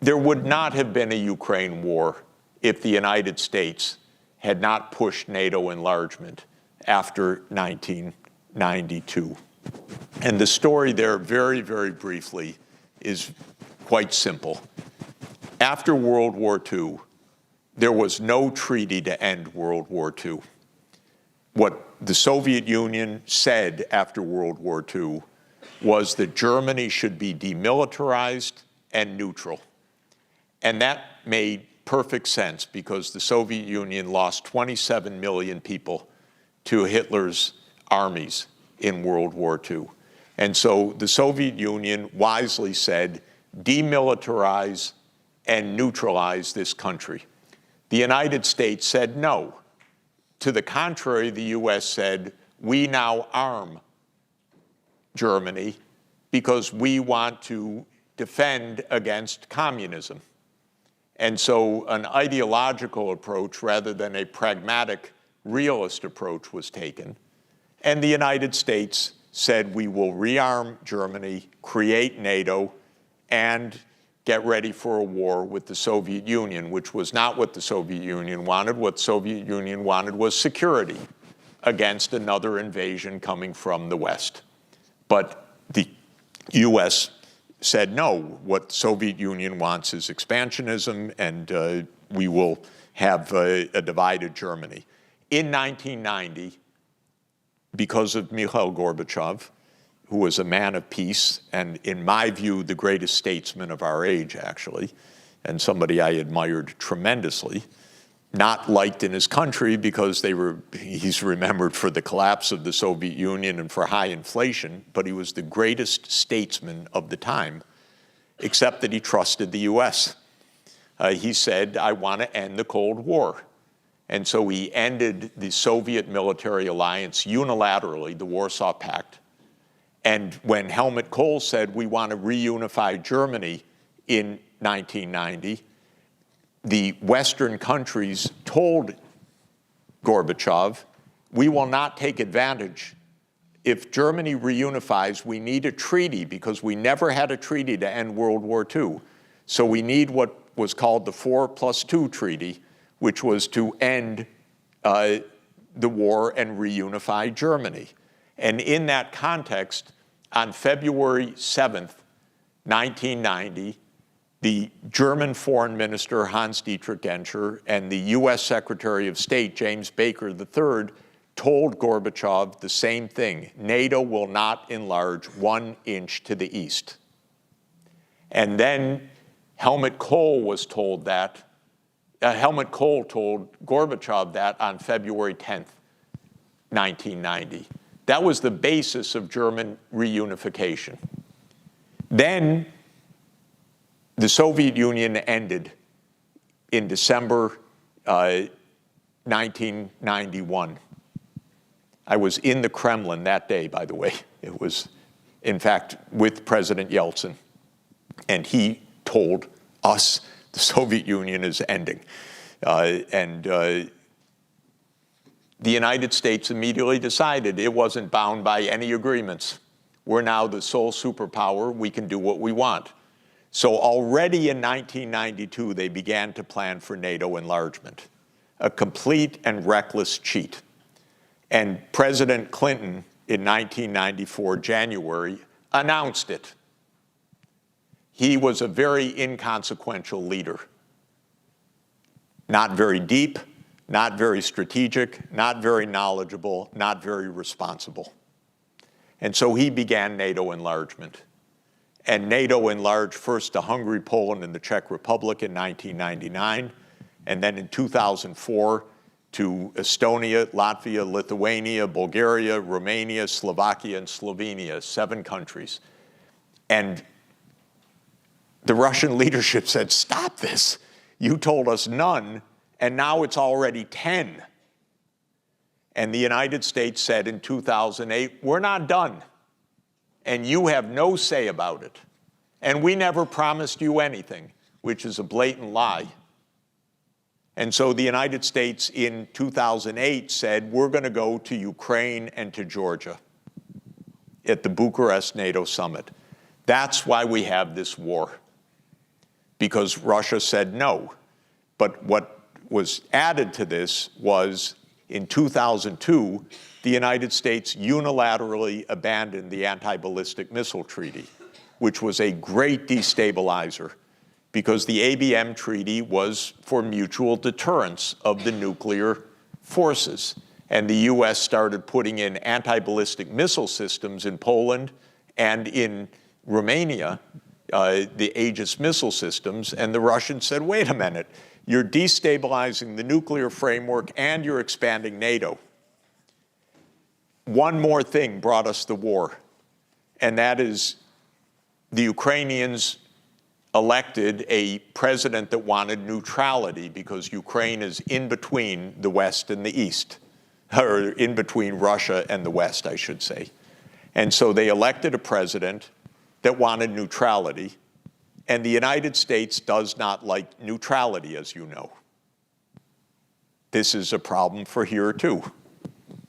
There would not have been a Ukraine war if the United States had not pushed NATO enlargement after 1992. And the story there, very, very briefly, is quite simple. After World War II, there was no treaty to end World War II. What the Soviet Union said after World War II was that Germany should be demilitarized and neutral. And that made perfect sense because the Soviet Union lost 27 million people to Hitler's armies in World War II. And so the Soviet Union wisely said, demilitarize and neutralize this country. The United States said no. To the contrary, the US said, we now arm Germany because we want to defend against communism. And so an ideological approach rather than a pragmatic, realist approach was taken. And the United States said, we will rearm Germany, create NATO, and get ready for a war with the Soviet Union, which was not what the Soviet Union wanted. What the Soviet Union wanted was security against another invasion coming from the West. But the US said, no, what the Soviet Union wants is expansionism, and we will have a divided Germany. In 1990, because of Mikhail Gorbachev, who was a man of peace, and in my view, the greatest statesman of our age, actually, and somebody I admired tremendously, not liked in his country because he's remembered for the collapse of the Soviet Union and for high inflation, but he was the greatest statesman of the time, except that he trusted the US. He said, I want to end the Cold War. And so he ended the Soviet military alliance unilaterally, the Warsaw Pact. And when Helmut Kohl said, we want to reunify Germany in 1990, the Western countries told Gorbachev, we will not take advantage. If Germany reunifies, we need a treaty because we never had a treaty to end World War II. So we need what was called the 4+2 treaty, which was to end the war and reunify Germany. And in that context, on February 7th, 1990, the German Foreign Minister, Hans-Dietrich Genscher, and the US Secretary of State, James Baker III, told Gorbachev the same thing. NATO will not enlarge 1 inch to the east. And then Helmut Kohl was told that. Helmut Kohl told Gorbachev that on February 10th, 1990. That was the basis of German reunification. Then the Soviet Union ended in December 1991. I was in the Kremlin that day, by the way. It was, in fact, with President Yeltsin. And he told us the Soviet Union is ending. The United States immediately decided it wasn't bound by any agreements. We're now the sole superpower. We can do what we want. So already in 1992, they began to plan for NATO enlargement, a complete and reckless cheat. And President Clinton, in 1994, January, announced it. He was a very inconsequential leader. Not very deep, not very strategic, not very knowledgeable, not very responsible. And so he began NATO enlargement. And NATO enlarged first to Hungary, Poland, and the Czech Republic in 1999, and then in 2004 to Estonia, Latvia, Lithuania, Bulgaria, Romania, Slovakia, and Slovenia, 7 countries. And the Russian leadership said, stop this. You told us none, and now it's already 10. And the United States said in 2008, we're not done, and you have no say about it. And we never promised you anything, which is a blatant lie. And so the United States in 2008 said, we're going to go to Ukraine and to Georgia at the Bucharest NATO summit. That's why we have this war. because Russia said no. But what was added to this was in 2002, the United States unilaterally abandoned the anti-ballistic missile treaty, which was a great destabilizer because the ABM treaty was for mutual deterrence of the nuclear forces. And the US started putting in anti-ballistic missile systems in Poland and in Romania, the Aegis missile systems, and the Russians said, wait a minute, you're destabilizing the nuclear framework and you're expanding NATO. One more thing brought us the war, and that is the Ukrainians elected a president that wanted neutrality because Ukraine is in between the West and the East, or in between Russia and the West, I should say. And so they elected a president that wanted neutrality, and the United States does not like neutrality, as you know. This is a problem for here, too.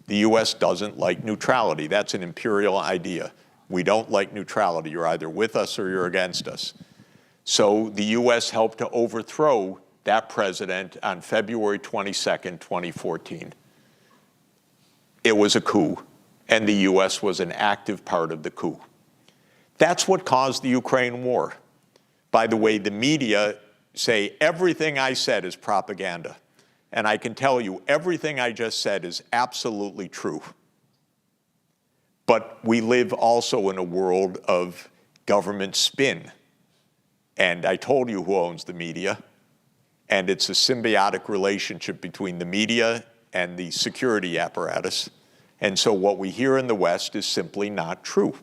The US doesn't like neutrality. That's an imperial idea. We don't like neutrality. You're either with us or you're against us. So the US helped to overthrow that president on February 22nd, 2014. It was a coup, and the US was an active part of the coup. That's what caused the Ukraine war. By the way, the media say everything I said is propaganda. And I can tell you, everything I just said is absolutely true. But we live also in a world of government spin. And I told you who owns the media. And it's a symbiotic relationship between the media and the security apparatus. And so what we hear in the West is simply not true.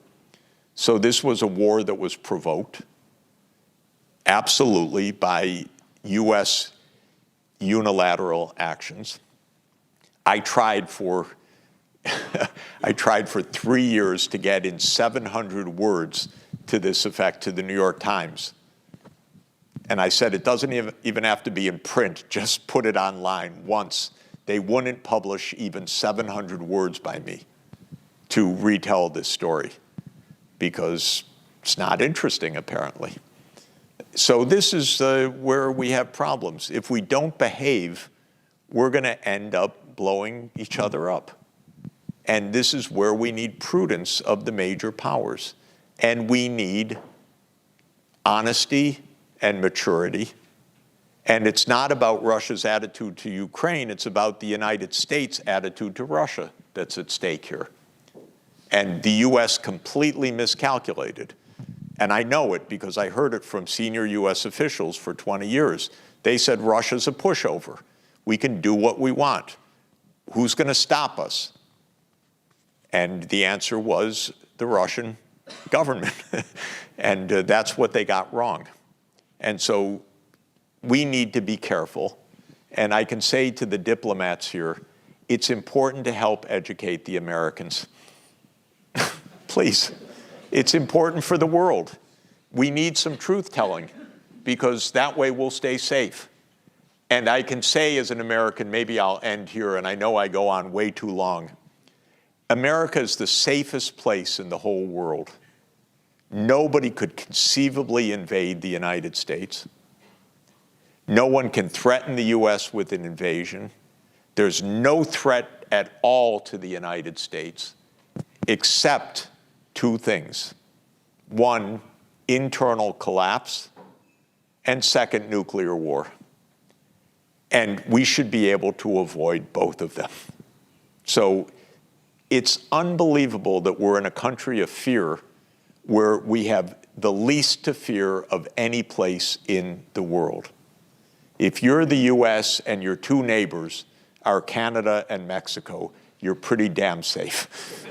So this was a war that was provoked, absolutely, by US unilateral actions. I tried for 3 years to get in 700 words to this effect to the New York Times. And I said, it doesn't even have to be in print, just put it online once. They wouldn't publish even 700 words by me to retell this story because it's not interesting, apparently. So this is where we have problems. If we don't behave, we're going to end up blowing each other up. And this is where we need prudence of the major powers. And we need honesty and maturity. And it's not about Russia's attitude to Ukraine, it's about the United States' attitude to Russia that's at stake here. And the US completely miscalculated. And I know it because I heard it from senior US officials for 20 years. They said Russia's a pushover. We can do what we want. Who's going to stop us? And the answer was the Russian government. And that's what they got wrong. And so we need to be careful. And I can say to the diplomats here, it's important to help educate the Americans. Please. It's important for the world. We need some truth-telling because that way we'll stay safe. And I can say as an American, maybe I'll end here, and I know I go on way too long. America is the safest place in the whole world. Nobody could conceivably invade the United States. No one can threaten the US with an invasion. There's no threat at all to the United States except two things. One, internal collapse, and second, nuclear war. And we should be able to avoid both of them. So it's unbelievable that we're in a country of fear where we have the least to fear of any place in the world. If you're the US and your two neighbors are Canada and Mexico, you're pretty damn safe.